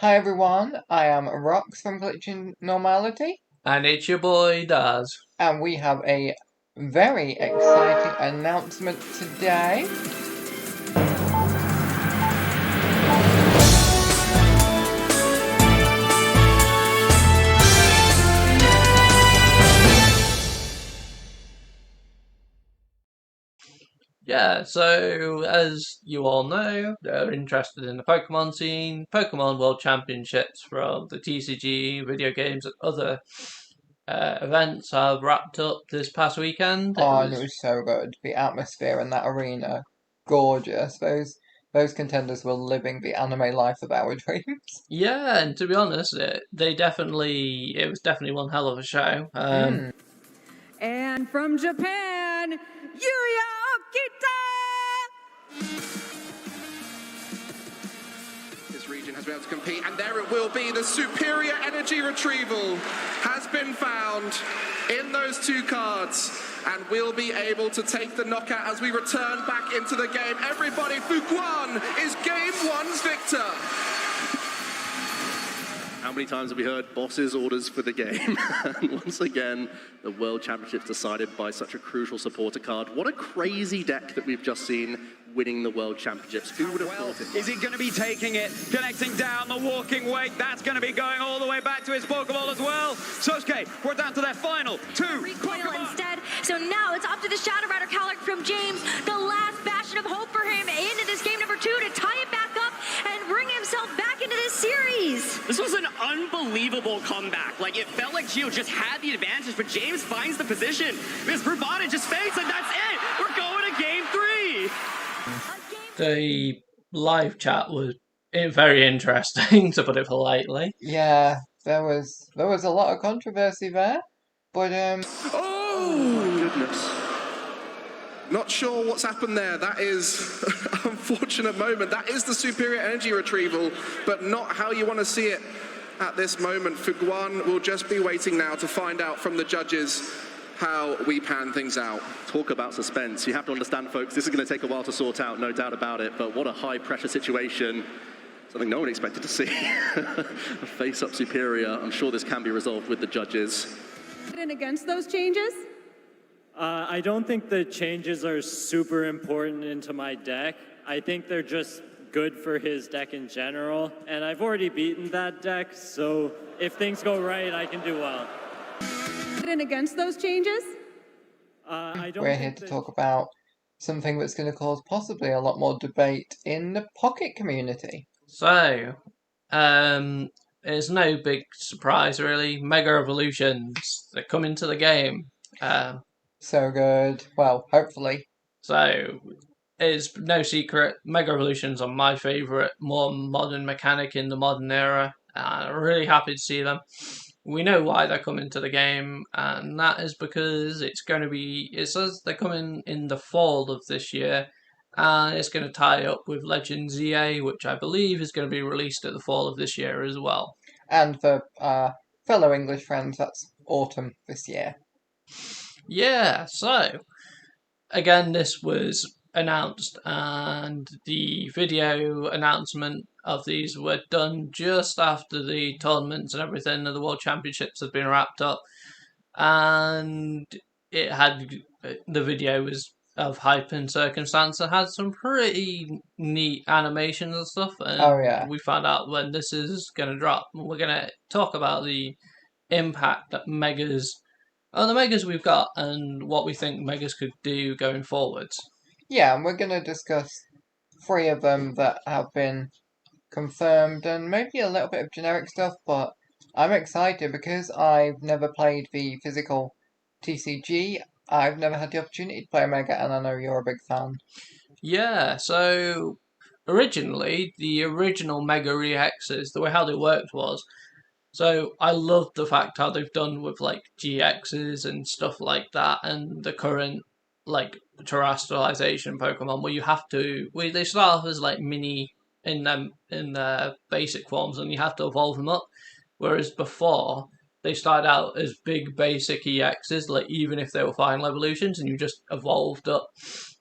Hi everyone, I am Rox from Glitching Normality, And it's your boy Daz. and we have a very exciting announcement today. Yeah, so as you all know, they're interested in the Pokemon scene. Pokemon World Championships from the TCG, video games, and other events have wrapped up this past weekend. It Oh, and it was, was so good. The atmosphere in that arena, gorgeous. Those contenders were living the anime life of our dreams. yeah, and to be honest, it was definitely one hell of a show. And from Japan, Yuya Okita! This region has been able to compete, and there it will be. The superior energy retrieval has been found in those two cards, and we'll be able to take the knockout as we return back into the game. Everybody, Fuguan is Game 1's victor. How many times have we heard boss's orders for the game? And once again, the World Championships decided by such a crucial supporter card. What a crazy deck that we've just seen winning the World Championships. Who would have thought it? Is he going to be taking it, connecting down the walking weight? That's going to be going all the way back to his Pokeball as well. Sosuke, we're down to their final two. Recoil instead. So now it's up to the Shadow Rider Calyrex from James, the last bastion of hope for him into this game number 2 to tie it back up and bring himself back into this series. This was an unbelievable comeback. Like, it felt like Gio just had the advantage, but James finds the position. Because Brubata just fakes, and that's it. We're going to game 3. The live chat was very interesting, to put it politely. Yeah, there was a lot of controversy there, but Oh, my goodness. Not sure what's happened there. That is an unfortunate moment. That is the superior energy retrieval, but not how you want to see it at this moment. Fuguan will just be waiting now to find out from the judges how we pan things out. Talk about suspense. You have to understand, folks, this is going to take a while to sort out, no doubt about it, but what a high-pressure situation. Something no one expected to see. A face-up superior. I'm sure this can be resolved with the judges. And against those changes? I don't think the changes are super important into my deck. I think they're just good for his deck in general, and I've already beaten that deck, so if things go right, I can do well. And against those changes? we're here to talk about something that's going to cause possibly a lot more debate in the Pocket community. So, it's no big surprise really. Mega Evolutions, they're coming to the game. So good. Well, hopefully. So, it's no secret, Mega Evolutions are my favourite, more modern mechanic in the modern era. I'm really happy to see them. We know why they're coming to the game, and that is because it says they're coming in the fall of this year, and it's going to tie up with Legends EA, which I believe is going to be released at the fall of this year as well. And for fellow English friends, that's autumn this year. Yeah, so, again, this was announced, and the video announcement of these were done just after the tournaments and everything of the World Championships had been wrapped up, and it had the video was of hype and circumstance and had some pretty neat animations and stuff. And we found out when this is going to drop. We're going to talk about the impact that the Megas we've got and what we think Megas could do going forwards. Yeah, and we're going to discuss 3 of them that have been confirmed and maybe a little bit of generic stuff, but I'm excited because I've never played the physical TCG. I've never had the opportunity to play a Mega, and I know you're a big fan. Yeah, so originally, the original Mega EXs, the way how they worked was, so I love the fact how they've done with like GXs and stuff like that, and the current like terrestrialization Pokemon where you have to, they start off as like mini in their basic forms, and you have to evolve them up. Whereas before, they started out as big basic EXs, like even if they were final evolutions, and you just evolved up.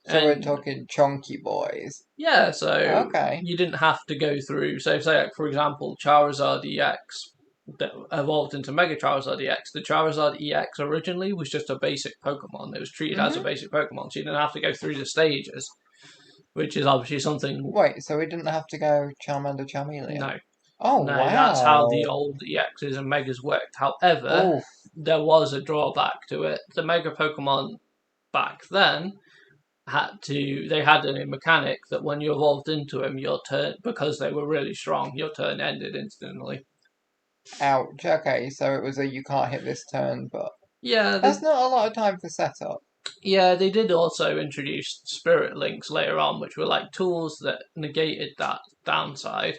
So we're And- talking chunky boys. Yeah, so Okay. you didn't have to go through. So, say, like, for example, Charizard EX that evolved into Mega Charizard EX. The Charizard EX originally was just a basic Pokemon. It was treated as a basic Pokemon, so you didn't have to go through the stages, which is obviously something. Wait, so we didn't have to go Charmander, Charmeleon? No, Oh, no, wow. that's how the old EXs and Megas worked. However, Oof. there was a drawback to it. The Mega Pokemon back then they had a mechanic that when you evolved into them, your turn, because they were really strong, your turn ended instantly. Ouch. Okay, so it was a you can't hit this turn, but Yeah, that's not a lot of time for setup. yeah, they did also introduce Spirit Links later on, which were like tools that negated that downside.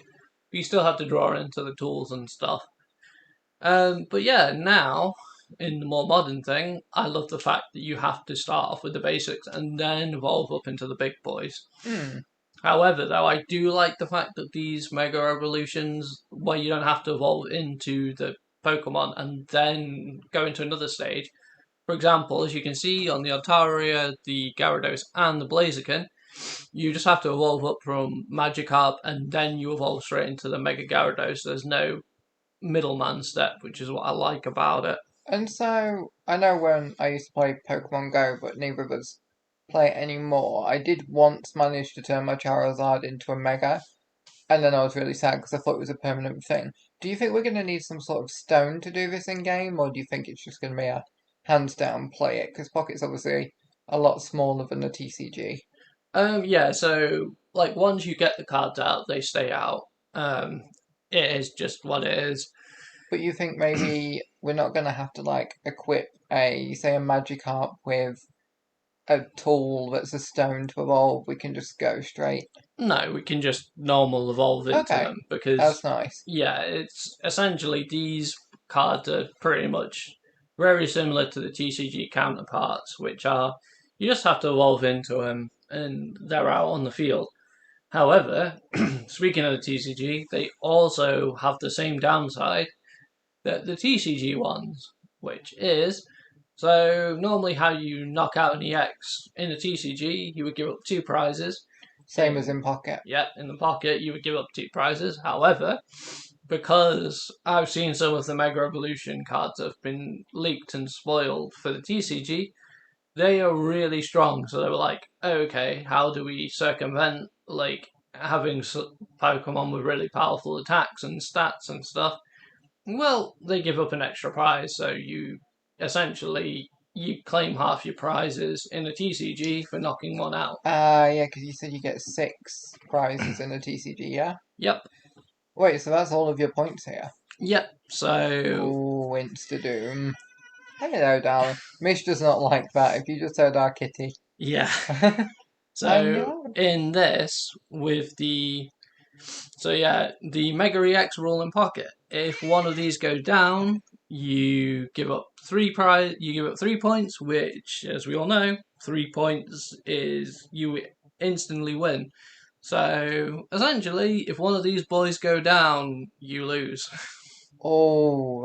But you still had to draw into the tools and stuff. But yeah, now in the more modern thing, I love the fact that you have to start off with the basics and then evolve up into the big boys. However, though, I do like the fact that these Mega Evolutions, where you don't have to evolve into the Pokemon and then go into another stage. For example, as you can see on the Altaria, the Gyarados, and the Blaziken, you just have to evolve up from Magikarp and then you evolve straight into the Mega Gyarados. There's no middleman step, which is what I like about it. And so, I know when I used to play Pokemon Go, but neither of us play it anymore, I did once manage to turn my Charizard into a Mega, and then I was really sad because I thought it was a permanent thing. Do you think we're going to need some sort of stone to do this in-game, or do you think it's just going to be a hands-down play it? Because Pocket's obviously a lot smaller than the TCG. Yeah, so, like, once you get the cards out, they stay out. It is just what it is. But you think maybe we're not going to have to, like, equip say, a Magikarp with a tool that's a stone to evolve? We can just go straight. No, we can just normal evolve into Okay, them, because, That's nice. yeah, it's essentially these cards are pretty much very similar to the TCG counterparts, which are, you just have to evolve into them, and they're out on the field. However, speaking of the TCG, they also have the same downside that the TCG ones, which is, so normally how you knock out an EX in the TCG, you would give up 2 prizes. Same as in Pocket. Yeah, in the Pocket, you would give up 2 prizes. However, because I've seen some of the Mega Evolution cards have been leaked and spoiled for the TCG, they are really strong. So they were like, okay, how do we circumvent, like, having Pokemon with really powerful attacks and stats and stuff? Well, they give up an extra prize, so you essentially you claim half your prizes in a TCG for knocking one out. Yeah, because you said you get 6 prizes in a TCG, yeah? Yep. Wait, so that's all of your points here? Yep. So Ooh, Insta-Doom. Hello, darling. Mish does not like that, if you just heard our kitty. yeah. I So know. in this, with the the Mega EX rule in Pocket, if one of these go down, you give up 3 points, which, as we all know, 3 points is you instantly win. So essentially, if one of these boys go down, you lose. Oh,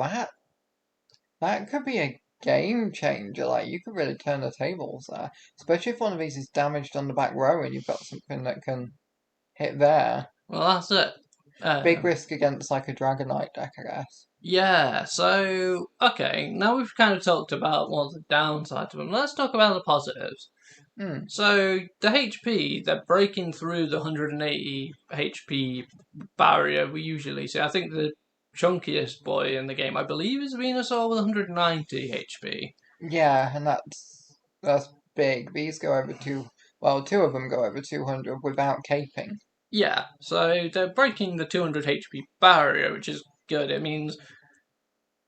that could be a game changer. Like, you could really turn the tables there. Especially if one of these is damaged on the back row and you've got something that can hit there. Well, that's it. Big risk against, like, a Dragonite deck, I guess. Yeah, so, okay, now we've kind of talked about one of the downsides of them. Let's talk about the positives. So, the HP, they're breaking through the 180 HP barrier we usually see. I think the chunkiest boy in the game, I believe, is Venusaur with 190 HP. Yeah, and that's big. These go over 2 of them go over 200 without caping. Yeah, so they're breaking the 200 HP barrier, which is good. It means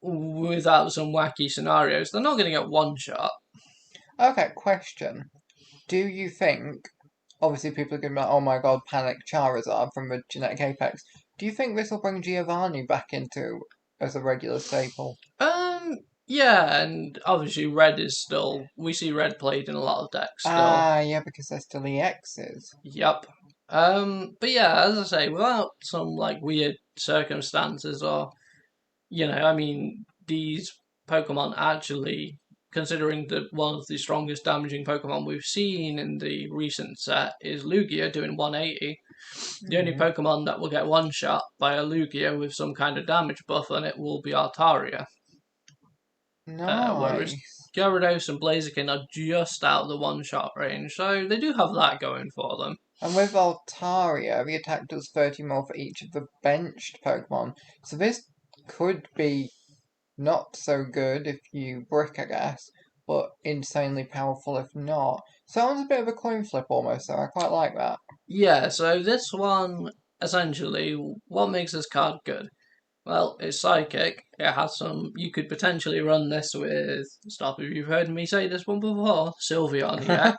without some wacky scenarios, they're not going to get one shot. Okay, question. Do you think, obviously people are going to be like, oh my god, panic Charizard from the Genetic Apex. Do you think this will bring Giovanni back into as a regular staple? Yeah, and obviously Red is still, we see Red played in a lot of decks still. Yeah, because they're still EXs. Yep. But yeah, as I say, without some, like, weird circumstances or, I mean, these Pokemon actually considering that one of the strongest damaging Pokemon we've seen in the recent set is Lugia doing 180. The only Pokemon that will get one shot by a Lugia with some kind of damage buff on it will be Altaria. Whereas Nice. Gyarados and Blaziken are just out of the one-shot range, so they do have that going for them. And with Altaria, the attack does 30 more for each of the benched Pokemon. So this could be not so good if you brick, I guess, but insanely powerful if not. So that one's a bit of a coin flip almost, so I quite like that. Yeah, so this one, essentially, what makes this card good? Well, it's Psychic. It has some... You could potentially run this with... Stop if you've heard me say this one before. Sylveon EX.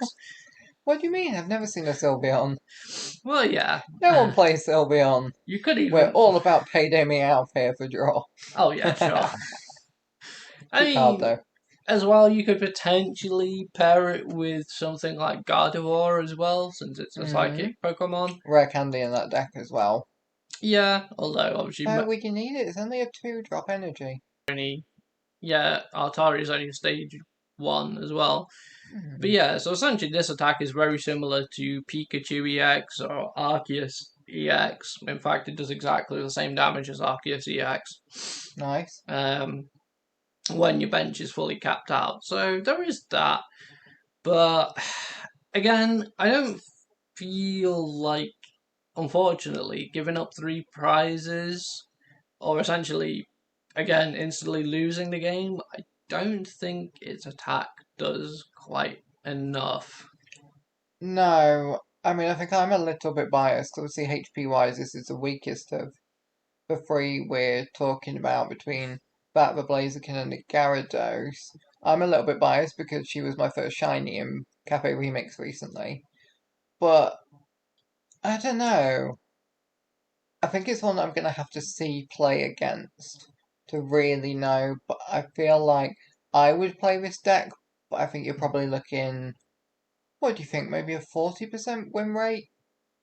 What do you mean? I've never seen a Sylveon. Well, yeah. No one plays Sylveon. You could even... We're all about payday me out here for draw. Oh, yeah, sure. I Good card, mean, though. as well, you could potentially pair it with something like Gardevoir as well, since it's a Psychic Pokemon. Rare candy in that deck as well. Yeah, although obviously... No, we can need it. It's only a 2-drop energy. Yeah, Altaria's only stage 1 as well. But yeah, so essentially this attack is very similar to Pikachu EX or Arceus EX. In fact, it does exactly the same damage as Arceus EX. Nice. When your bench is fully capped out. So there is that. But again, I don't feel like, unfortunately, giving up 3 prizes, or essentially, again, instantly losing the game, I don't think its attack does quite enough. No, I mean, I think I'm a little bit biased, because obviously HP-wise, this is the weakest of the 3 we're talking about between that, the Blaziken, and the Gyarados. I'm a little bit biased because she was my first shiny in Cafe Remix recently. But I don't know. I think it's one that I'm going to have to see play against to really know. But I feel like I would play this deck, but I think you're probably looking... What do you think? Maybe a 40% win rate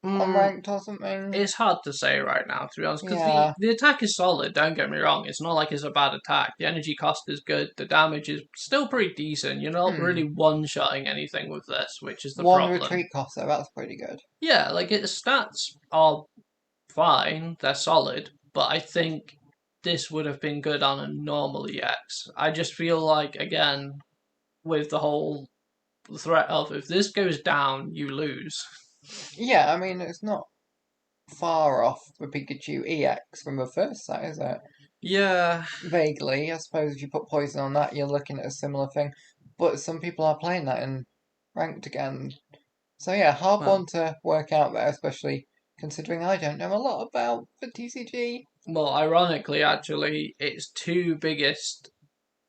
on ranked or something? It's hard to say right now, to be honest, because Yeah. the attack is solid, don't get me wrong. It's not like it's a bad attack. The energy cost is good. The damage is still pretty decent. You're not really one-shotting anything with this, which is the One problem. retreat cost, though, that's pretty good. Yeah, like, its stats are fine. They're solid. But I think this would have been good on a normal EX. I just feel like, again, with the whole threat of, if this goes down, you lose. Yeah, I mean, it's not far off the Pikachu EX from the first set, is it? Yeah. Vaguely. I suppose if you put poison on that, you're looking at a similar thing. But some people are playing that in ranked again. So yeah, hard one to work out there, especially considering I don't know a lot about the TCG. Well, ironically, actually, its 2 biggest...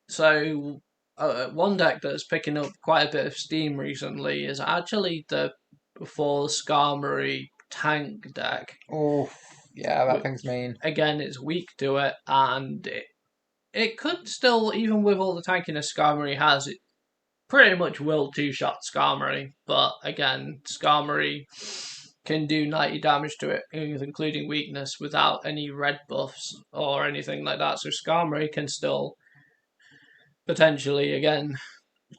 So, one deck that's picking up quite a bit of steam recently is actually the 4 Skarmory tank deck. Oh, yeah, that thing's mean. Again, it's weak to it, and it could still, even with all the tankiness Skarmory has, it pretty much will 2-shot Skarmory. But again, Skarmory can do 90 damage to it, including weakness, without any red buffs or anything like that. So Skarmory can still potentially, again,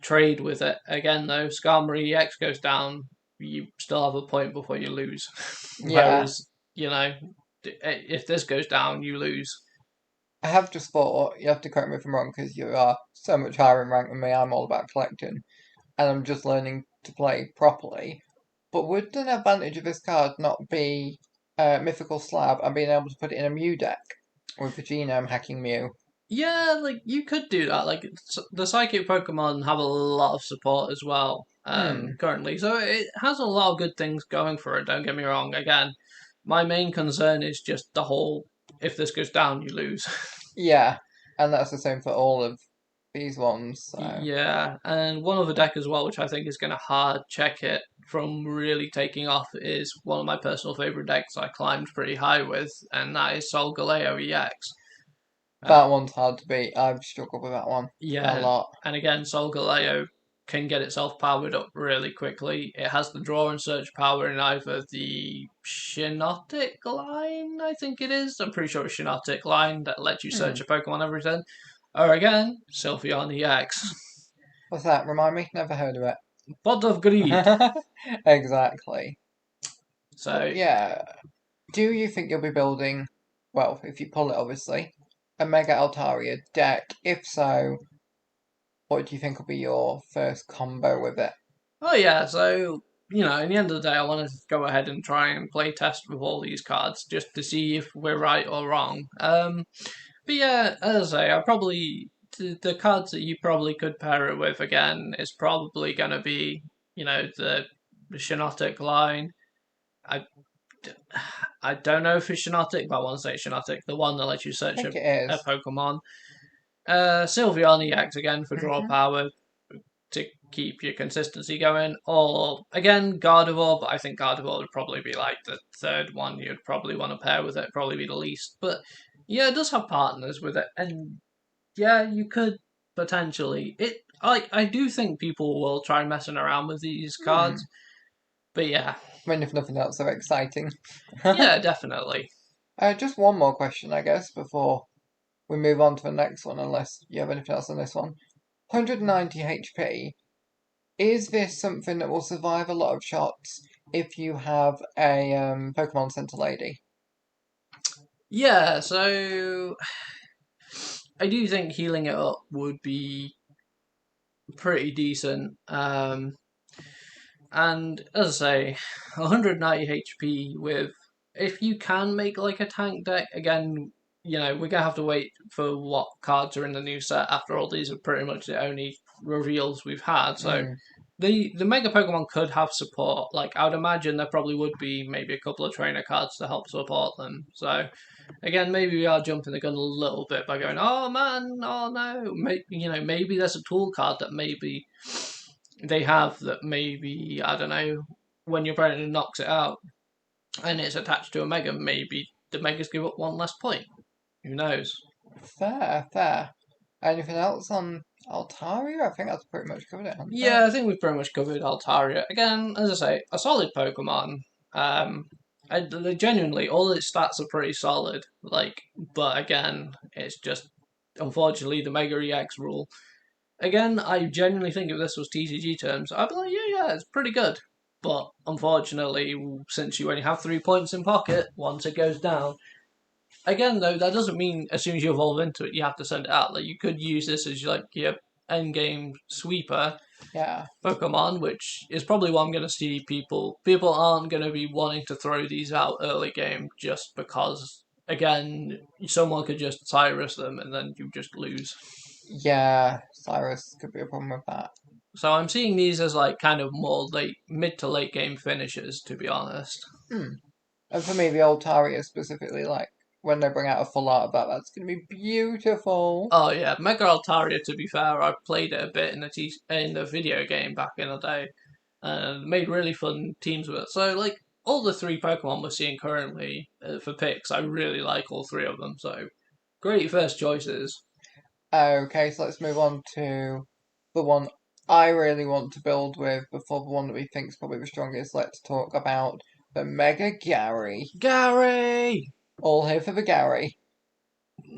trade with it. Again, though, Skarmory EX goes down, you still have a point before you lose. Yeah. Whereas, you know, if this goes down, you lose. I have just thought, you have to correct me if I'm wrong, because you are so much higher in rank than me. I'm all about collecting, and I'm just learning to play properly. But would an advantage of this card not be Mythical Slab and being able to put it in a Mew deck with the genome hacking Mew? Yeah, like, you could do that. Like, the Psychic Pokemon have a lot of support as well, currently. So it has a lot of good things going for it, don't get me wrong. Again, my main concern is just the whole, if this goes down, you lose. Yeah, and that's the same for all of these ones. So. Yeah, and one other deck as well, which I think is going to hard check it from really taking off, is one of my personal favourite decks I climbed pretty high with, and that is Solgaleo EX. That one's hard to beat. I've struggled with that one a lot. And again, Solgaleo can get itself powered up really quickly. It has the draw and search power in either the Shiinotic line, I think it is. I'm pretty sure it's Shiinotic line that lets you search a Pokemon every turn. Or again, Sylveon EX. What's that? Remind me? Never heard of Pot of Greed. it. Exactly. So Yeah. Do you think you'll be building, well, if you pull it obviously, a Mega Altaria deck? If so, what do you think will be your first combo with it? Oh yeah, so in the end of the day, I wanted to go ahead and try and play test with all these cards just to see if we're right or wrong. But yeah, as I say, I probably the cards that you probably could pair it with again is probably going to be the Shiinotic line. I don't know if it's Shiinotic, but I want to say Shiinotic, the one that lets you I search think it a is. Pokemon. Sylveon EX again for draw Mhm. power to keep your consistency going. Or, again, Gardevoir, but I think Gardevoir would probably be like the third one you'd probably want to pair with it, probably be the least. But, yeah, it does have partners with it, and yeah, you could potentially. I do think people will try messing around with these cards, but yeah. I mean, if nothing else, they're exciting. Yeah, definitely. Just one more question, I guess, before we move on to the next one, unless you have anything else on this one. 190 HP. Is this something that will survive a lot of shots if you have a Pokemon Center Lady? Yeah, so I do think healing it up would be pretty decent. And as I say, 190 HP with, if you can make like a tank deck, again, we're going to have to wait for what cards are in the new set. After all, these are pretty much the only reveals we've had. So the Mega Pokemon could have support. Like, I would imagine there probably would be maybe a couple of trainer cards to help support them. So, again, maybe we are jumping the gun a little bit by going, oh man, oh no. Maybe there's a tool card that maybe they have that maybe, I don't know, when your opponent knocks it out and it's attached to a Mega, maybe the Megas give up one less point. Who knows? Fair. Anything else on Altaria? I think that's pretty much covered it. Yeah, I think we've pretty much covered Altaria. Again, as I say, a solid Pokemon. Genuinely, all its stats are pretty solid. But again, it's just unfortunately the Mega EX rule. Again, I genuinely think if this was TCG terms, I'd be like, yeah, it's pretty good. But unfortunately, since you only have 3 points in pocket, once it goes down. Again, though, that doesn't mean as soon as you evolve into it, you have to send it out. Like, you could use this as your endgame sweeper Pokemon, which is probably what I'm going to see people. People aren't going to be wanting to throw these out early game just because, again, someone could just Cyrus them and then you just lose. Yeah, Cyrus could be a problem with that. So I'm seeing these as kind of more mid to late game finishes, to be honest. And for me, the Altaria specifically, when they bring out a full art of that, that's going to be beautiful. Oh yeah, Mega Altaria, to be fair, I played it a bit in the video game back in the day, and made really fun teams with it. So all the 3 Pokemon we're seeing currently for picks, I really like all 3 of them. So great first choices. Okay, so let's move on to the one I really want to build with before the one that we think is probably the strongest. Let's talk about the Mega Gary. Gary! All here for the Gary.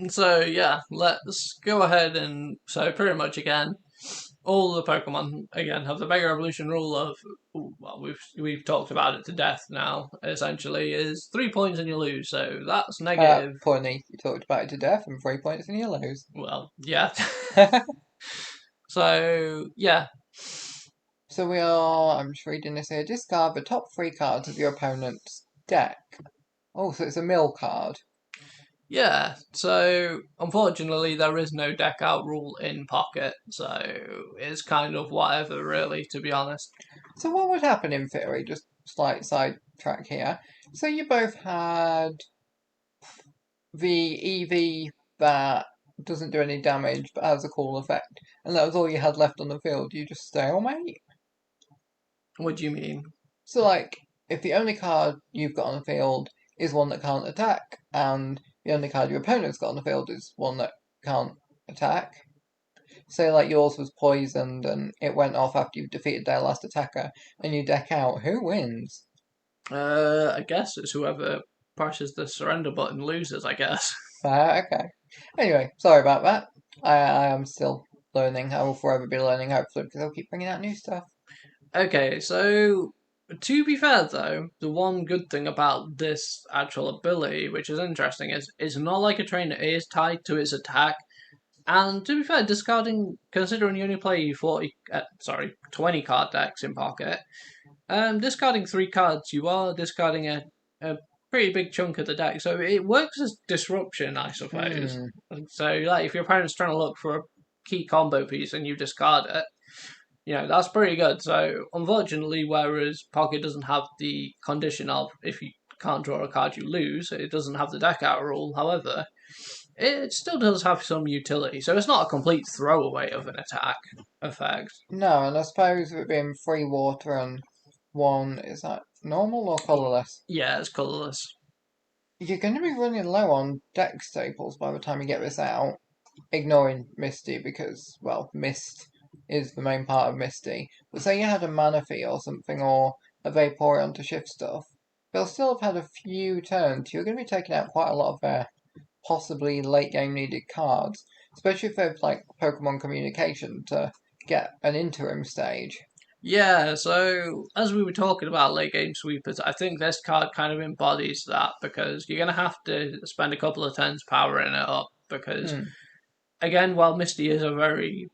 So yeah, let's go ahead and so pretty much again, all the Pokemon again have the Mega Evolution rule of we've talked about it to death now. Essentially, is 3 points and you lose. So that's negative. Funny, you talked about it to death and 3 points and you lose. Well, yeah. So yeah. So we are. I'm just reading this here. Discard the top 3 cards of your opponent's deck. Oh, so it's a mill card. Yeah, so unfortunately there is no deck out rule in Pocket, so it's kind of whatever really, to be honest. So what would happen in theory, just slight sidetrack here, so you both had the EV that doesn't do any damage but has a cool effect, and that was all you had left on the field, you just stalemate? What do you mean? So if the only card you've got on the field is one that can't attack, and the only card your opponent's got on the field is one that can't attack. Say yours was poisoned and it went off after you've defeated their last attacker, and you deck out. Who wins? I guess it's whoever presses the surrender button loses, I guess. Okay. Anyway, sorry about that. I am still learning. I will forever be learning, hopefully, because they'll keep bringing out new stuff. Okay, so to be fair though, the one good thing about this actual ability, which is interesting, is it's not like a trainer. It is tied to its attack. And to be fair, considering you only play 20 card decks in Pocket, discarding 3 cards, you are discarding a pretty big chunk of the deck. So it works as disruption, I suppose. So like if your opponent's trying to look for a key combo piece and you discard it, that's pretty good. So unfortunately, whereas Pocket doesn't have the condition of if you can't draw a card you lose, it doesn't have the deck out rule. However, it still does have some utility, so it's not a complete throwaway of an attack effect. No, and I suppose with it being 3 water and 1, is that normal or colourless? Yeah, it's colourless. You're going to be running low on deck staples by the time you get this out, ignoring Misty because, well, Mist is the main part of Misty. But say you had a Manaphy or something, or a Vaporeon to shift stuff, they'll still have had a few turns. You're going to be taking out quite a lot of their possibly late game needed cards, especially if they've like Pokemon Communication to get an interim stage. Yeah, so as we were talking about late game sweepers, I think this card kind of embodies that because you're going to have to spend a couple of turns powering it up because, again, while Misty is a very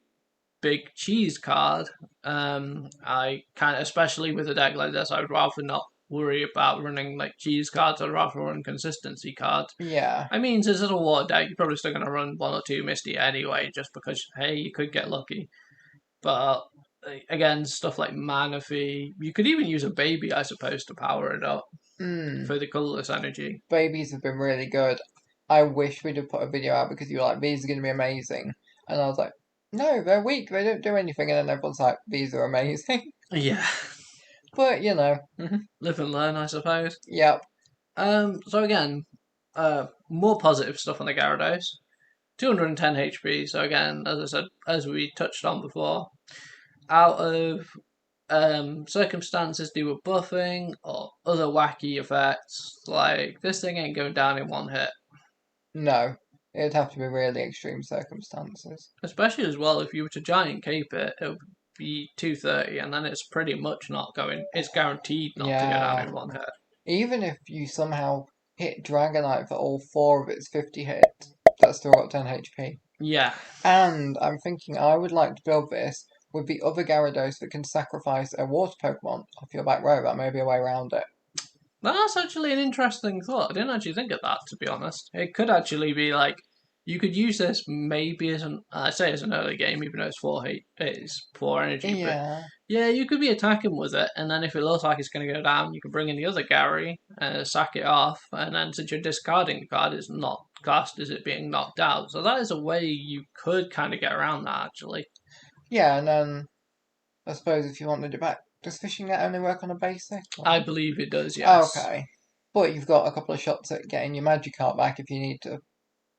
big cheese card, I kind of, especially with a deck like this, I would rather not worry about running like cheese cards. I'd rather run consistency cards. Yeah. I mean, since it's a water deck, you're probably still going to run 1 or 2 Misty anyway, just because, hey, you could get lucky. But again, stuff like Manaphy, you could even use a baby, I suppose, to power it up for the colourless energy. Babies have been really good. I wish we'd have put a video out because you were like, these are going to be amazing. And I was like, no, they're weak, they don't do anything. And then everyone's like, these are amazing. Yeah. But, live and learn, I suppose. Yep. So again, more positive stuff on the Gyarados. 210 HP, so again, as I said, as we touched on before, out of circumstances due to buffing or other wacky effects, like, this thing ain't going down in 1 hit. No. It'd have to be really extreme circumstances. Especially as well, if you were to Giant Cape it would be 230, and then it's pretty much not going. It's guaranteed not to go down in 1 hit. Even if you somehow hit Dragonite for all 4 of its 50 hits, that's still got 10 HP. Yeah. And I'm thinking I would like to build this with the other Gyarados that can sacrifice a water Pokemon off your back row. That may be a way around it. That's actually an interesting thought. I didn't actually think of that, to be honest. It could actually be like, you could use this maybe as an early game, even though it's 4 energy. Yeah. But yeah, you could be attacking with it, and then if it looks like it's going to go down, you can bring in the other Gary, sack it off, and then since you're discarding the card, it's not classed as it being knocked out. So that is a way you could kind of get around that, actually. Yeah, and then I suppose if you wanted it back, does Fishing Net only work on a basic? Or? I believe it does, yes. Okay. But you've got a couple of shots at getting your Magikarp back if you need to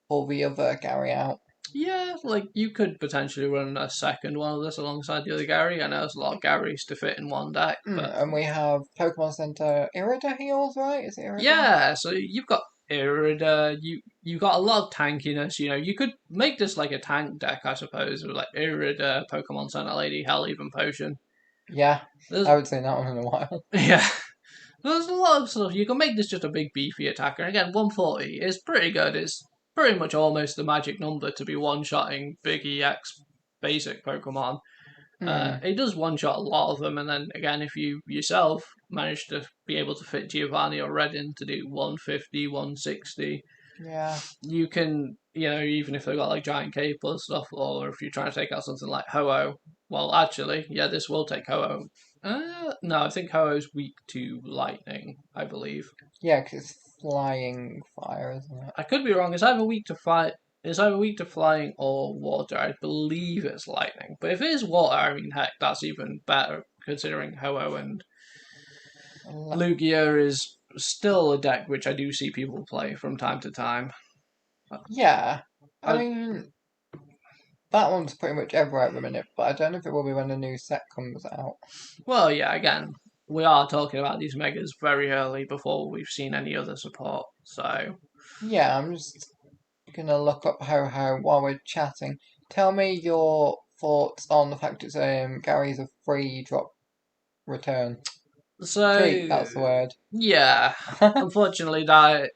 pull the other Gary out. Yeah, like, you could potentially run a second one of this alongside the other Gary. I know there's a lot of Garys to fit in one deck. But... And we have Pokemon Center Irida heals, right? Is it Irida? Yeah, so you've got Irida, you got a lot of tankiness, you could make this like a tank deck, I suppose, with like Irida, Pokemon Center Lady, hell, even Potion. Yeah, I would say that one in a while. Yeah. There's a lot of stuff. You can make this just a big beefy attacker. And again, 140 is pretty good. It's pretty much almost the magic number to be one-shotting big EX basic Pokemon. It does one-shot a lot of them, and then again, if you yourself manage to be able to fit Giovanni or Reddin to do 150, 160, you can, even if they've got like Giant Cape or stuff, or if you're trying to take out something like Ho-Oh, well, actually, yeah, this will take Ho-Oh. No, I think Ho-Oh's weak to lightning, I believe. Yeah, because it's flying fire, isn't it? I could be wrong. It's either weak to flying or water. I believe it's lightning. But if it is water, I mean, heck, that's even better, considering Ho-Oh and Lugia is still a deck which I do see people play from time to time. Yeah. I mean, that one's pretty much everywhere at the minute, but I don't know if it will be when the new set comes out. Well, yeah, again, we are talking about these megas very early before we've seen any other support, so... Yeah, I'm just gonna look up Ho-Oh while we're chatting. Tell me your thoughts on the fact it's Gary's a free drop return? So Treat, that's the word. yeah, unfortunately, that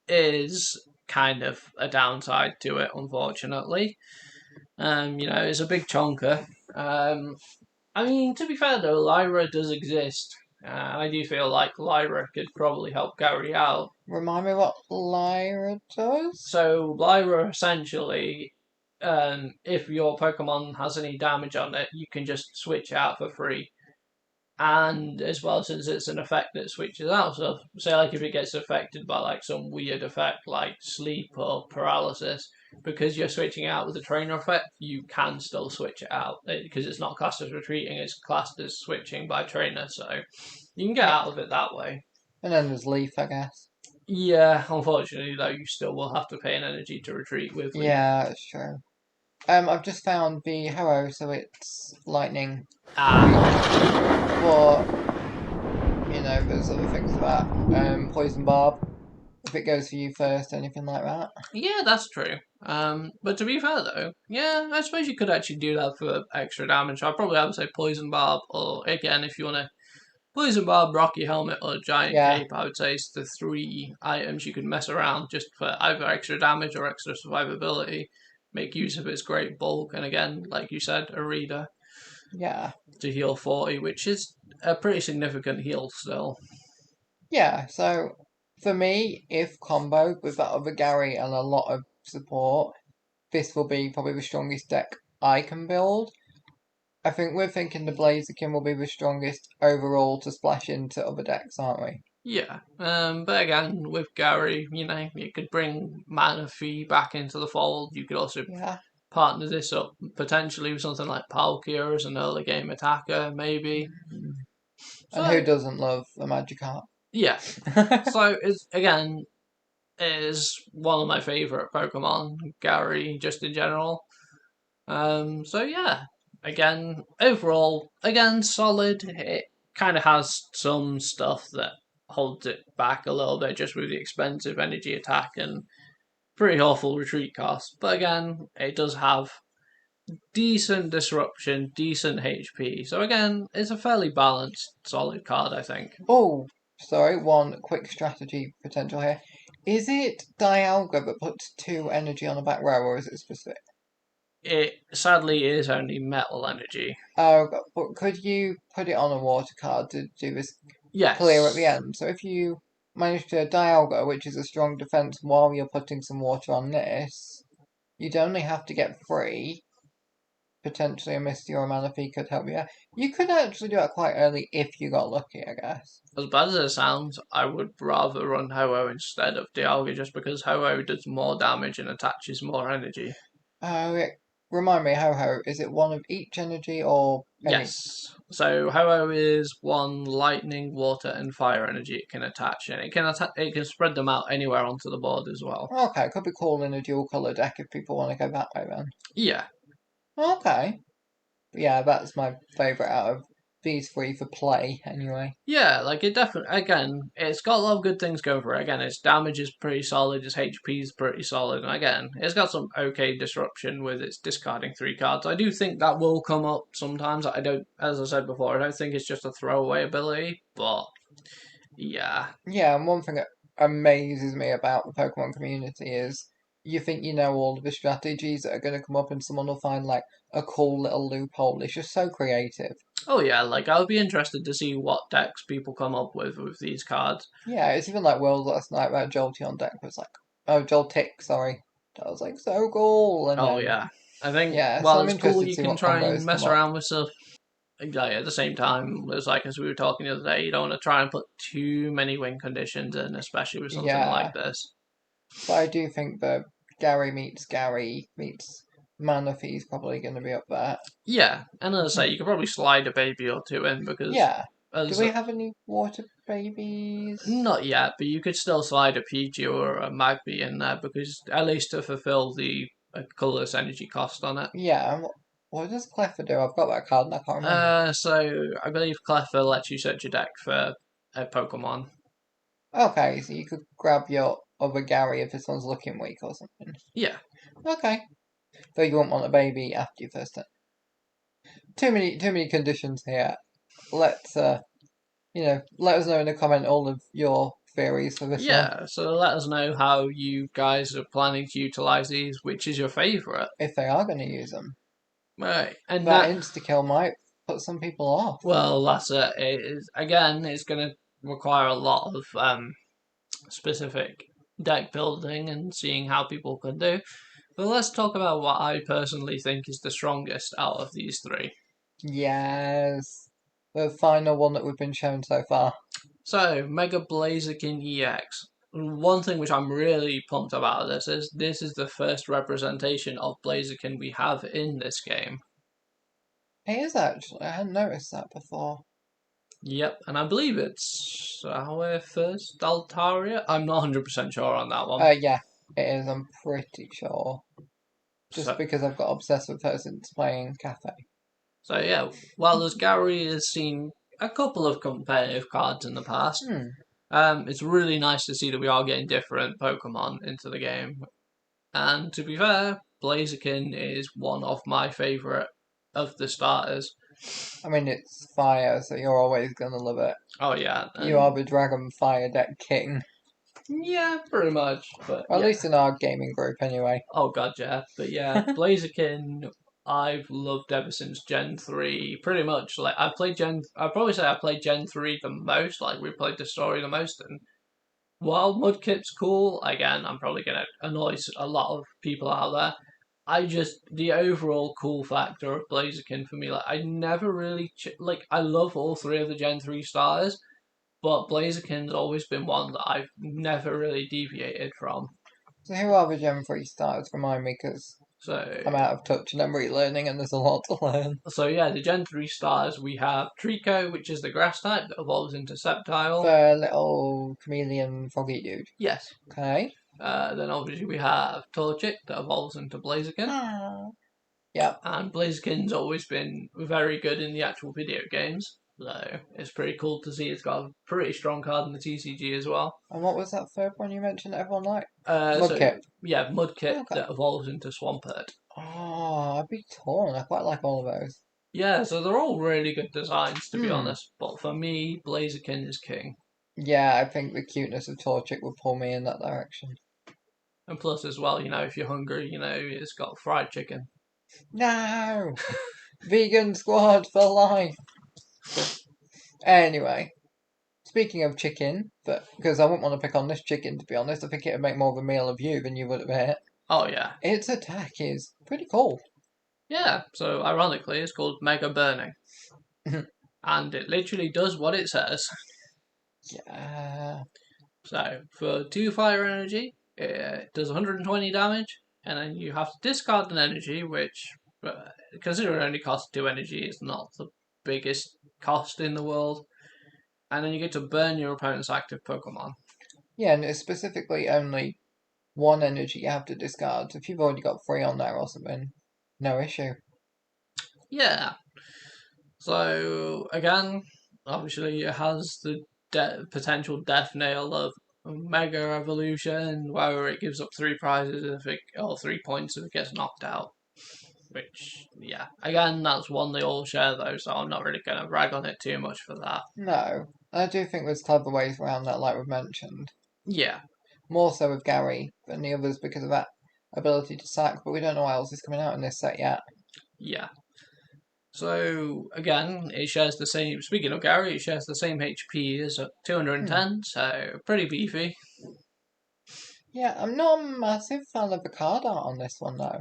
is kind of a downside to it. Unfortunately, it's a big chonker. I mean, to be fair though, Lyra does exist. I do feel like Lyra could probably help Gary out. Remind me what Lyra does? So Lyra essentially, if your Pokemon has any damage on it, you can just switch it out for free. And as well, since it's an effect that switches out, so say like if it gets affected by like some weird effect like sleep or paralysis, because you're switching out with the trainer effect, you can still switch it out because it's not classed as retreating; it's classed as switching by trainer. So you can get out of it that way. And then there's Leaf, I guess. Yeah, unfortunately though, you still will have to pay an energy to retreat with. Leaf. Yeah, that's true. I've just found the Ho-Oh, so it's lightning. But, there's other things about Poison Barb. If it goes for you first, anything like that. Yeah, that's true. But to be fair though, yeah, I suppose you could actually do that for extra damage. I'd probably have to say Poison Barb, or again, if you want to Poison Barb, Rocky Helmet, or Giant Cape, I would say it's the 3 items you could mess around just for either extra damage or extra survivability. Make use of its great bulk, and again, like you said, a reader. Yeah. To heal 40, which is a pretty significant heal still. Yeah, so for me, if comboed with that other Gary and a lot of support, this will be probably the strongest deck I can build. I think we're thinking the Blaziken will be the strongest overall to splash into other decks, aren't we? Yeah, but again, with Gary, you could bring Manaphy back into the fold. You could also partner this up potentially with something like Palkia as an early game attacker, maybe. And who doesn't love a Magikarp? Yeah. So, is one of my favourite Pokemon, Gary, just in general. So yeah, again, overall, solid. It kind of has some stuff that holds it back a little bit just with the expensive energy attack and pretty awful retreat cost. But again, it does have decent disruption, decent HP. So again, it's a fairly balanced, solid card, I think. Oh, sorry, one quick strategy potential here. Is it Dialga that puts 2 energy on the back row, or is it specific? It sadly is only metal energy. Oh, but could you put it on a water card to do this Yes. clear at the end? So if you manage to Dialga, which is a strong defense, while you're putting some water on this, you'd only have to get 3. Potentially a Misty or a Manaphy could help you out. You could actually do it quite early if you got lucky, I guess. As bad as it sounds, I would rather run Ho-Oh instead of Dialga just because Ho-Oh does more damage and attaches more energy. Remind me, Ho-Oh, is it one of each energy or any? Yes. So Ho-Oh is 1 lightning, water, and fire energy it can attach, and it can spread them out anywhere onto the board as well. Okay, could be cool in a dual colour deck if people want to go that way then. Yeah. Okay. Yeah, that's my favourite out of these 3 for play, anyway. Yeah, it definitely, again, it's got a lot of good things going for it. Again, its damage is pretty solid, its HP is pretty solid, and again, it's got some okay disruption with its discarding 3 cards. I do think that will come up sometimes. As I said before, I don't think it's just a throwaway ability, but yeah. Yeah, and one thing that amazes me about the Pokemon community is you think you know all of the strategies that are going to come up and someone will find a cool little loophole. It's just so creative. Oh yeah, I'll be interested to see what decks people come up with these cards. Yeah, it's even World last night where Jolteon deck was Joltik, sorry. That was so cool. And yeah. I think, it's cool you can try and mess around with stuff. At the same time, it's as we were talking the other day, you don't want to try and put too many win conditions in, especially with something like this. But I do think that Gary meets Manaphy's probably going to be up there. Yeah, and as I say, you could probably slide a baby or 2 in because... Yeah. Do we have any water babies? Not yet, but you could still slide a Pidgey or a Magby in there because at least to fulfill the colourless energy cost on it. Yeah, what does Cleffa do? I've got that card and I can't remember. So I believe Cleffa lets you search your deck for a Pokemon. Okay, so you could grab your other Gary if this one's looking weak or something. Yeah. Okay. Though you won't want a baby after your first turn. Too many conditions here. Let's let us know in the comment all of your theories for this one. Yeah, so let us know how you guys are planning to utilize these. Which is your favourite? If they are going to use them, Right, and that insta-kill might put some people off. well, that's it. It's going to require a lot of specific deck building and seeing how people can do. But let's talk about what I personally think is the strongest out of these three. Yes, the final one that we've been shown so far. So, Mega Blaziken EX. One thing which I'm really pumped about this is the first representation of Blaziken we have in this game. It is actually. I hadn't noticed that before. Yep, and I believe it's our first Altaria. I'm not 100% sure on that one. Yeah, it is. I'm pretty sure. Just because I've got obsessed with her since playing Cafe. So yeah, while as Gary has seen a couple of competitive cards in the past, it's really nice to see that we are getting different Pokemon into the game. And to be fair, Blaziken is one of my favourite of the starters. I mean, it's fire, so you're always going to love it. Oh yeah. You are the Dragon Fire deck king. Yeah, pretty much. But at least in our gaming group, anyway. Oh god, yeah. But yeah, Blaziken, I've loved ever since Gen 3. Pretty much, like I'd probably say I played Gen 3 the most. Like we played the story the most. And while Mudkip's cool, again, I'm probably gonna annoy a lot of people out there. The overall cool factor of Blaziken for me, like I never really I love all three of the Gen 3 starters. But Blaziken's always been one that I've never really deviated from. So who are the Gen 3 starters? Remind me, because I'm out of touch and I'm relearning and there's a lot to learn. So yeah, the Gen 3 starters, we have Trico, which is the grass type that evolves into Sceptile. The little chameleon froggy dude. Yes. Okay. Then obviously we have Torchic that evolves into Blaziken. Yep. And Blaziken's always been very good in the actual video games. So it's pretty cool to see it's got a pretty strong card in the TCG as well. And what was that third one you mentioned that everyone liked? Mudkip. Yeah, Mudkip that evolves into Swampert. Oh, I'd be torn. I quite like all of those. Yeah, so they're all really good designs, to be honest. But for me, Blaziken is king. Yeah, I think the cuteness of Torchic would pull me in that direction. And plus as well, if you're hungry, it's got fried chicken. No! Vegan squad for life! Anyway, speaking of chicken, because I wouldn't want to pick on this chicken, to be honest, I think it would make more of a meal of you than you would of it. Oh, yeah. Its attack is pretty cool. Yeah, so ironically, it's called Mega Burning. And it literally does what it says. Yeah. So, for 2 fire energy, it does 120 damage, and then you have to discard an energy, which, considering it only costs 2 energy, is not the biggest cost in the world. And then you get to burn your opponent's active Pokemon. Yeah, and it's specifically only 1 energy you have to discard. So if you've already got 3 on there or something, no issue. Yeah. So, again, obviously it has the potential death nail of Mega Evolution, where it gives up 3 prizes or 3 points if it gets knocked out. Which, yeah, again, that's one they all share though, so I'm not really going to rag on it too much for that. No, I do think there's clever ways around that, like we've mentioned. Yeah. More so with Gary than the others because of that ability to sack, but we don't know what else is coming out in this set yet. Yeah. So, again, it shares the same, speaking of Gary, it shares the same HP as 210, so pretty beefy. Yeah, I'm not a massive fan of the card art on this one though.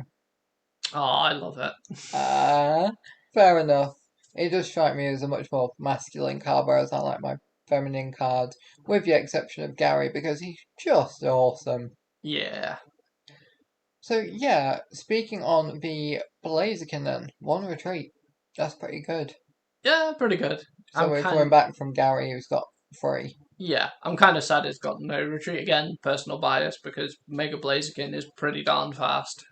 Oh, I love it. Fair enough. It does strike me as a much more masculine card, whereas I like my feminine cards, with the exception of Gary, because he's just awesome. Yeah. So, yeah, speaking on the Blaziken then, 1 retreat. That's pretty good. Yeah, pretty good. So we're going back from Gary, who's got 3. Yeah, I'm kind of sad it's got no retreat. Again, personal bias, because Mega Blaziken is pretty darn fast.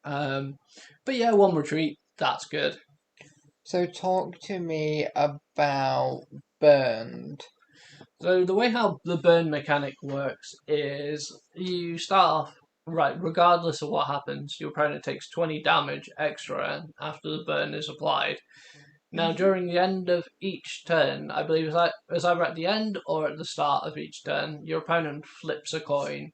But yeah, 1 retreat, that's good. So talk to me about Burned. So the way how the burn mechanic works is you start off Right, regardless of what happens, your opponent takes 20 damage extra after the burn is applied. Now, during the end of each turn, I believe it's either at the end or at the start of each turn, your opponent flips a coin.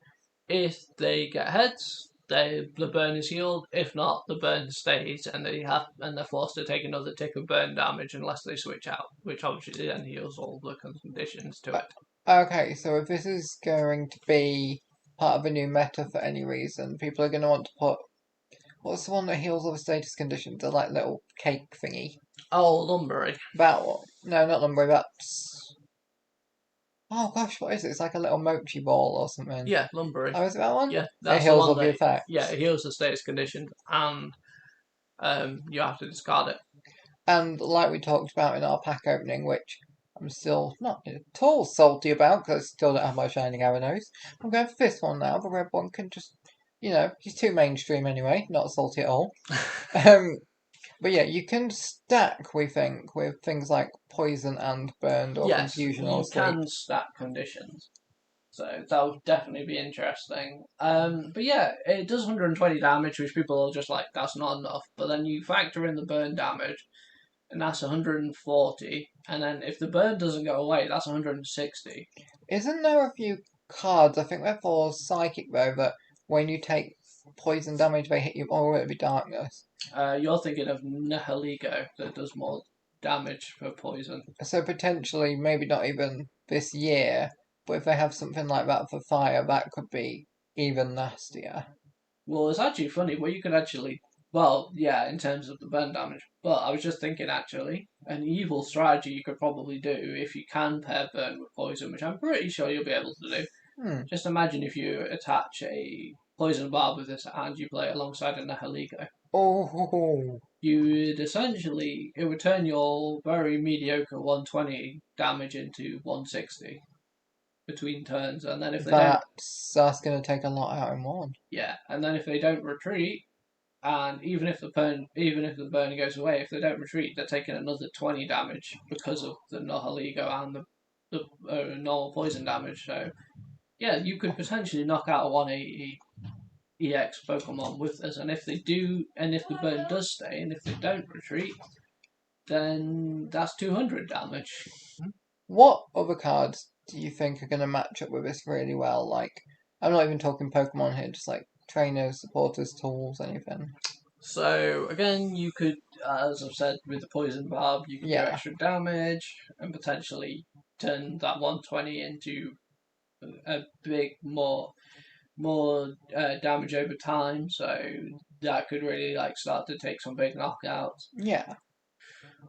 If they get heads, the burn is healed. If not, the burn stays, and they're forced to take another tick of burn damage unless they switch out, which obviously then heals all the conditions to it. Okay, so if this is going to be part of a new meta for any reason, people are going to want to put... What's the one that heals all the status conditions? The like little cake thingy. Oh, Lumberry. That one. No, not Lumberry, that's... Oh gosh, what is it? It's like a little mochi ball or something. Yeah, Lumberry. Oh, is it that one? Yeah, It that's heals the all one the that, effects. yeah, it heals the status condition, and you have to discard it. And like we talked about in our pack opening, which I'm still not at all salty about because I still don't have my Shining Arrows. I'm going for this one now. The red one can just, he's too mainstream anyway. Not salty at all. But yeah, you can stack, we think, with things like poison and burned or Yes, confusion you or sleep. can stack conditions. So that would definitely be interesting. But yeah, it does 120 damage, which people are just like, that's not enough. But then you factor in the burn damage, and that's 140. And then if the burn doesn't go away, that's 160. Isn't there a few cards, I think they're for Psychic though, that when you take poison damage, they hit you, or will it be darkness? You're thinking of Nihiligo that does more damage for poison. So potentially, maybe not even this year, but if they have something like that for fire, that could be even nastier. Well, it's actually funny where you could actually, well, yeah, in terms of the burn damage, but I was just thinking actually, an evil strategy you could probably do if you can pair burn with poison, which I'm pretty sure you'll be able to do. Just imagine if you attach a poison barb with this and you play it alongside a Nihiligo. Oh, You would essentially, it would turn your very mediocre 120 damage into 160 between turns, and then if they don't, that's going to take a lot out in one. yeah, and then if they don't retreat, and even if the burn goes away, if they don't retreat, they're taking another 20 damage because of the Nihiligo and the normal poison damage. So yeah, you could potentially knock out a 180 EX Pokemon with this, and if they do, and if the burn does stay, and if they don't retreat, then that's 200 damage. What other cards do you think are going to match up with this really well? Like, I'm not even talking Pokemon here, just like trainers, supporters, tools, anything. So again, you could, as I've said, with the poison barb, you could do extra damage and potentially turn that 120 into a big more damage over time. So that could really like start to take some big knockouts. Yeah.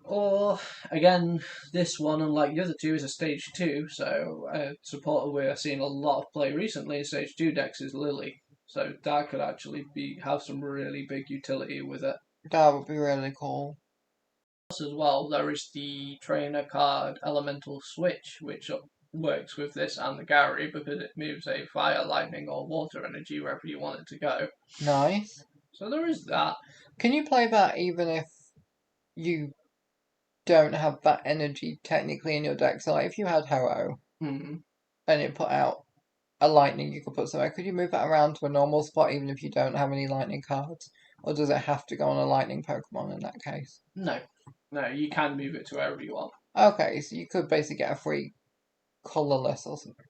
Or again, this one, unlike the other two, is a stage 2. So a supporter we're seeing a lot of play recently in stage 2 decks is Lily. So that could actually have some really big utility with it. That would be really cool. As well, there is the trainer card Elemental Switch, which works with this and the Gary because it moves a fire, lightning, or water energy wherever you want it to go. Nice. So there is that. Can you play that even if you don't have that energy technically in your deck? So like if you had Ho-Oh and it put out a lightning, you could put somewhere. Could you move that around to a normal spot even if you don't have any lightning cards? Or does it have to go on a lightning Pokemon in that case? No, you can move it to wherever you want. Okay, so you could basically get a free colourless or something.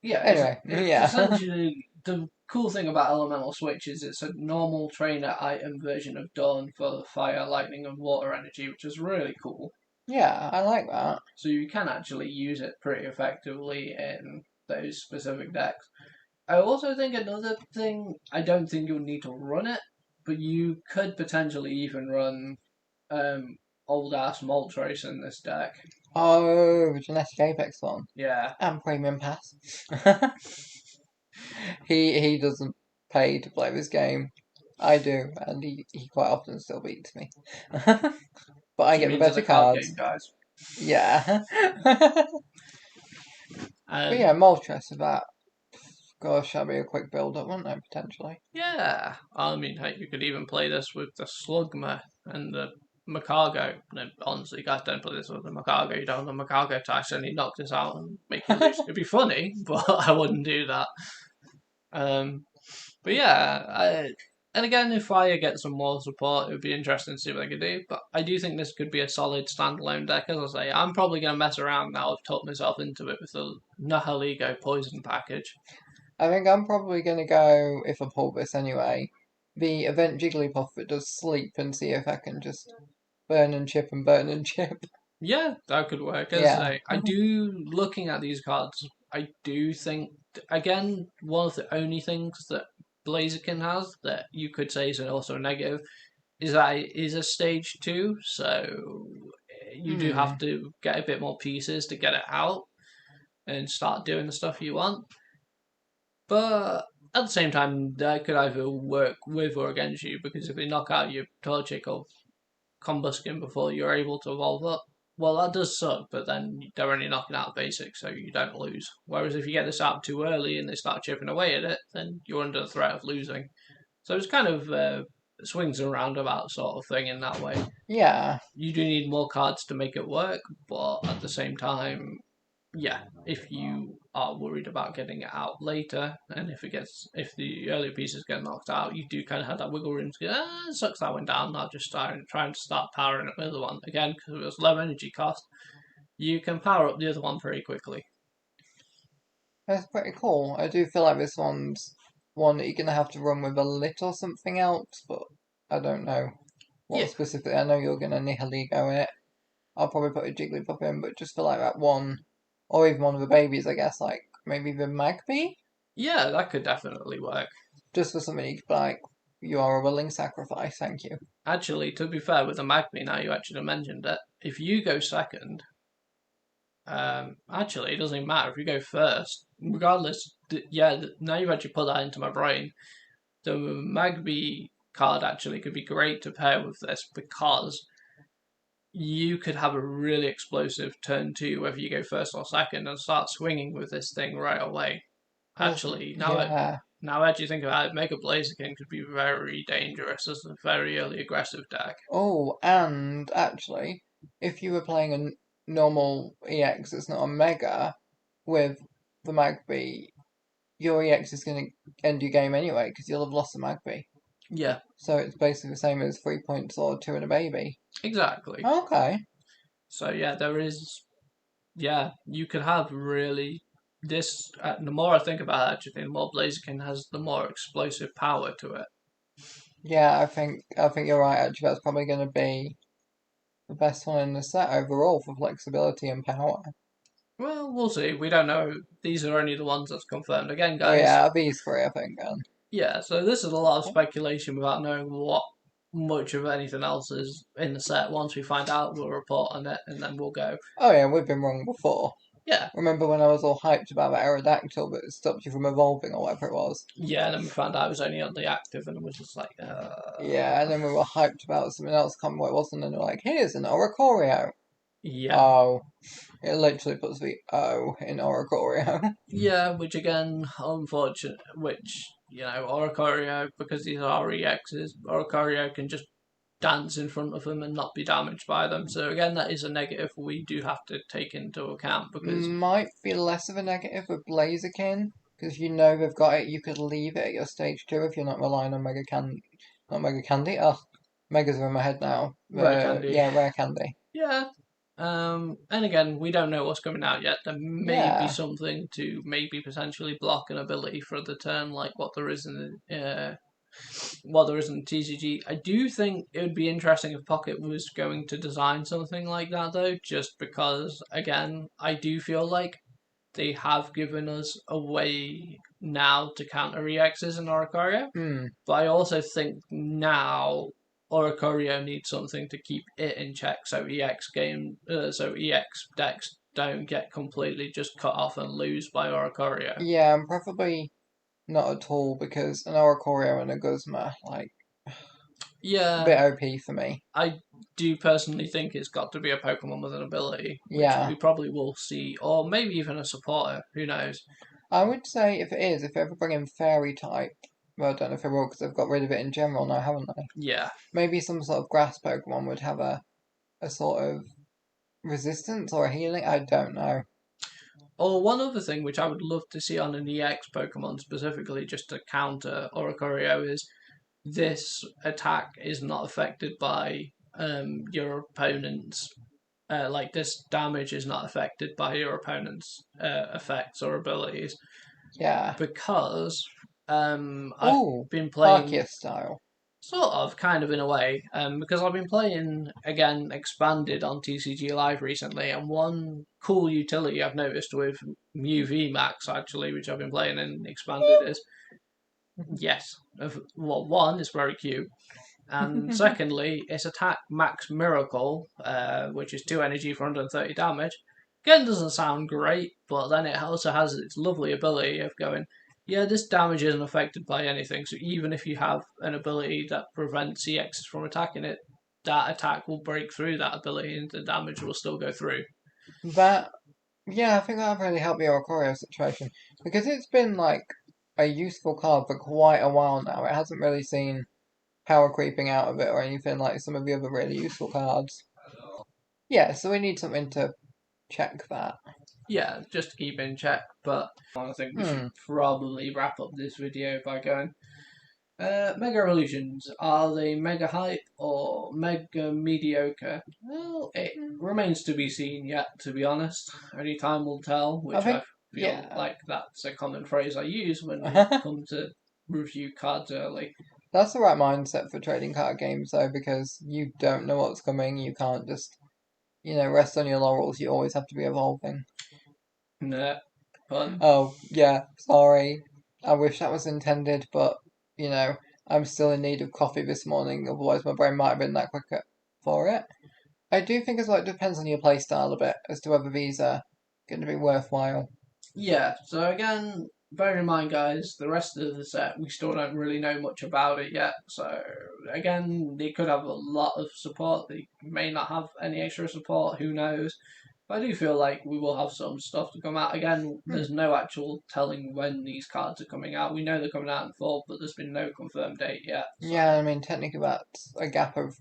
Yeah. Anyway, yeah. Essentially, the cool thing about Elemental Switch is it's a normal trainer item version of Dawn for fire, lightning, and water energy, which is really cool. Yeah, I like that. So you can actually use it pretty effectively in those specific decks. I also think another thing, I don't think you'll need to run it, but you could potentially even run old-ass Moltres in this deck. Oh, the Genetic Apex one. Yeah. And Premium Pass. He doesn't pay to play this game. I do, and he quite often still beats me. But I get the better cards. Game, guys. Yeah. But yeah, Moltres with that. Gosh, that'd be a quick build-up, wouldn't it, potentially? Yeah. I mean, hey, you could even play this with the Slugma and the Macargo. No, honestly, guys, don't play this with the Macargo. You don't have the Macargo Tyson. He knocked this out and make you lose. It'd be funny, but I wouldn't do that. But But yeah, and again, if Fire gets some more support, it would be interesting to see what they can do. But I do think this could be a solid standalone deck. As I say, I'm probably going to mess around now. I've talked myself into it with the Nihilego poison package. I think I'm probably going to go, if I pull this anyway, the Event Jigglypuff that does sleep and see if I can just burn and chip and burn and chip. Yeah, that could work. As Yeah. I say, I do, looking at these cards, I do think, again, one of the only things that Blaziken has that you could say is also a negative is that it is a stage 2, so you do have to get a bit more pieces to get it out and start doing the stuff you want. But at the same time, that could either work with or against you, because if they knock out your Torchic or Combuskin before you're able to evolve up, well, that does suck, but then they're only knocking out basic, so you don't lose. Whereas if you get this out too early and they start chipping away at it, then you're under the threat of losing. So it's kind of swings and roundabout sort of thing in that way. Yeah. You do need more cards to make it work, but at the same time, yeah, if you are worried about getting it out later, and if the earlier pieces get knocked out, you do kind of have that wiggle room to go, it sucks that one down, I'll just trying to start powering up the other one. Again, because it was low energy cost, you can power up the other one very quickly. That's pretty cool. I do feel like this one's one that you're going to have to run with a little something else, but I don't know what specifically. I know you're going to Nihilego it. I'll probably put a Jigglypuff in, but just feel like that one, or even one of the babies, I guess, like maybe the Magby? Yeah, that could definitely work. Just for something you could be like, you are a willing sacrifice, thank you. Actually, to be fair, with the Magby, now you actually mentioned it, if you go second, actually, it doesn't even matter if you go first. Regardless, now you've actually put that into my brain. The Magby card actually could be great to pair with this, because you could have a really explosive turn 2, whether you go first or second, and start swinging with this thing right away. Actually, now that you think about it, Mega Blaziken could be very dangerous as a very early aggressive deck. Oh, and actually, if you were playing a normal EX that's not a Mega with the Magby, your EX is going to end your game anyway, because you'll have lost the Magby. Yeah. So it's basically the same as 3 points or 2 and a baby. Exactly. Okay. So yeah, there is. Yeah, you could have really this. The more I think about it, actually, the more Blaziken has, the more explosive power to it. Yeah, I think you're right. Actually, that's probably going to be the best one in the set overall for flexibility and power. Well, we'll see. We don't know. These are only the ones that's confirmed. Again, guys. Oh yeah, these 3, I think. Yeah, so this is a lot of speculation without knowing what much of anything else is in the set. Once we find out, we'll report on it, and then we'll go. Oh yeah, we've been wrong before. Yeah. Remember when I was all hyped about that Aerodactyl, but it stopped you from evolving or whatever it was? Yeah, and then we found out it was only on the active, and it was just like, Yeah, and then we were hyped about something else, can't remember what it was, and then they're like, here's an Oricorio. Yeah. Oh. It literally puts the O in Oricorio. Yeah, which again, unfortunate, Oricorio, because these are EXs, Oricorio can just dance in front of them and not be damaged by them. So again, that is a negative we do have to take into account, because might be less of a negative with Blaziken, because you know they've got it. You could leave it at your stage 2 if you're not relying on Mega Candy. Not Mega Candy. Ugh, Megas are in my head now. Rare Candy. Yeah, Rare Candy. Yeah. And again, we don't know what's coming out yet. There may be something to maybe potentially block an ability for the turn, like what there is in the TCG. I do think it would be interesting if Pocket was going to design something like that, though, just because, again, I do feel like they have given us a way now to counter EXs in Oricorio. But I also think now Oricorio needs something to keep it in check, so EX decks don't get completely just cut off and lose by Oricorio. Yeah, probably not at all, because an Oricorio and a Guzma, yeah, a bit OP for me. I do personally think it's got to be a Pokemon with an ability, which Yeah. we probably will see, or maybe even a supporter, who knows. I would say if they ever bring in Fairy type, well, I don't know if they will, because they've got rid of it in general now, haven't they? Yeah. Maybe some sort of grass Pokemon would have a sort of resistance or a healing, I don't know. Or one other thing which I would love to see on an EX Pokemon specifically, just to counter Oricorio, is this attack is not affected by your opponent's. Like this damage is not affected by your opponent's effects or abilities. Yeah. Because Ooh, I've been playing Arceus style. sort of, kind of in a way, because I've been playing, again, Expanded on TCG Live recently, and one cool utility I've noticed with Mew VMAX, actually, which I've been playing in Expanded is, yes, well, one, it's very cute, and secondly, it's Attack Max Miracle, which is 2 energy for 130 damage. Again, doesn't sound great, but then it also has its lovely ability of going, yeah, this damage isn't affected by anything, so even if you have an ability that prevents EXs from attacking it, that attack will break through that ability and the damage will still go through. That, yeah, I think that really helped the Oricorio situation, because it's been like a useful card for quite a while now. It hasn't really seen power creeping out of it or anything like some of the other really useful cards. Yeah, so we need something to check that. Yeah, just to keep in check, but I think we should probably wrap up this video by going, Mega Evolutions, are they mega hype or mega mediocre? Well, it remains to be seen yet, to be honest. Only time will tell, which I feel like that's a common phrase I use when we come to review cards early. That's the right mindset for trading card games, though, because you don't know what's coming. You can't just, rest on your laurels. You always have to be evolving. Nah, fun. Oh, yeah, sorry. I wish that was intended, but, I'm still in need of coffee this morning, otherwise my brain might have been that quicker for it. I do think it depends on your playstyle a bit, as to whether these are going to be worthwhile. Yeah, so again, bear in mind, guys, the rest of the set, we still don't really know much about it yet. So, again, they could have a lot of support. They may not have any extra support. Who knows? But I do feel like we will have some stuff to come out. Again, there's no actual telling when these cards are coming out. We know they're coming out in fall, but there's been no confirmed date yet. So. Yeah, I mean, technically that's a gap of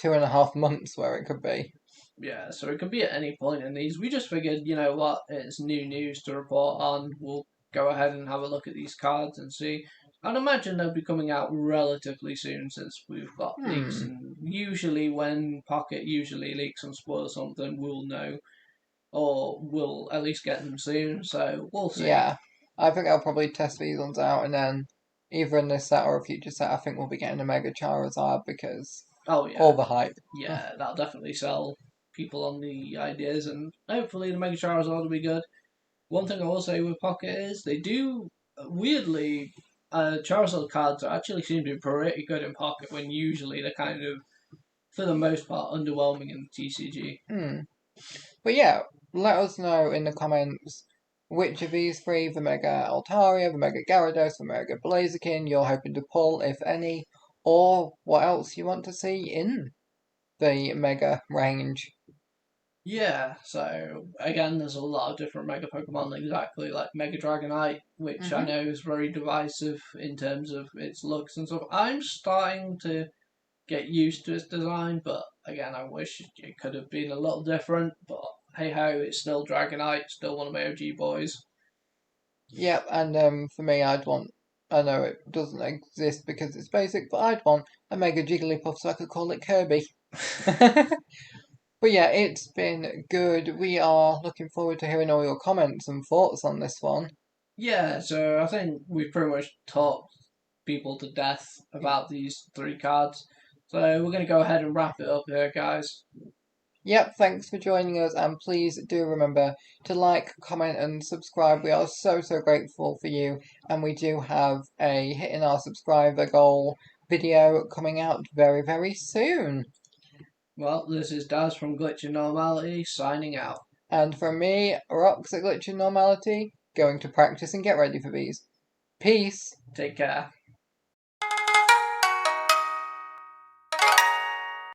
2.5 months where it could be. Yeah, so it could be at any point in these. We just figured, you know what, it's new news to report on. We'll go ahead and have a look at these cards and see. I'd imagine they'll be coming out relatively soon since we've got leaks. And usually when Pocket leaks and spoils something, we'll know. Or we'll at least get them soon, so we'll see. Yeah, I think I'll probably test these ones out, and then either in this set or a future set, I think we'll be getting a Mega Charizard because all the hype. Yeah, that'll definitely sell people on the ideas, and hopefully the Mega Charizard will be good. One thing I will say with Pocket is they do, weirdly, Charizard cards actually seem to be pretty good in Pocket when usually they're kind of, for the most part, underwhelming in the TCG. But yeah, let us know in the comments which of these three, the Mega Altaria, the Mega Gyarados, the Mega Blaziken, you're hoping to pull, if any, or what else you want to see in the Mega range. Yeah, so again, there's a lot of different Mega Pokemon, exactly like Mega Dragonite, which I know is very divisive in terms of its looks and stuff. I'm starting to get used to its design, but again, I wish it could have been a little different, but hey ho, it's still Dragonite, still one of my OG boys. Yep, and for me, I'd want, I know it doesn't exist because it's basic, but I'd want a Mega Jigglypuff so I could call it Kirby. But yeah, it's been good. We are looking forward to hearing all your comments and thoughts on this one. Yeah, so I think we've pretty much talked people to death about these three cards. So we're going to go ahead and wrap it up here, guys. Yep, thanks for joining us, and please do remember to like, comment, and subscribe. We are so grateful for you, and we do have a hitting our subscriber goal video coming out very soon. Well, this is Daz from Glitch and Normality, signing out. And from me, Rox at Glitch and Normality, going to practice and get ready for these. Peace! Take care.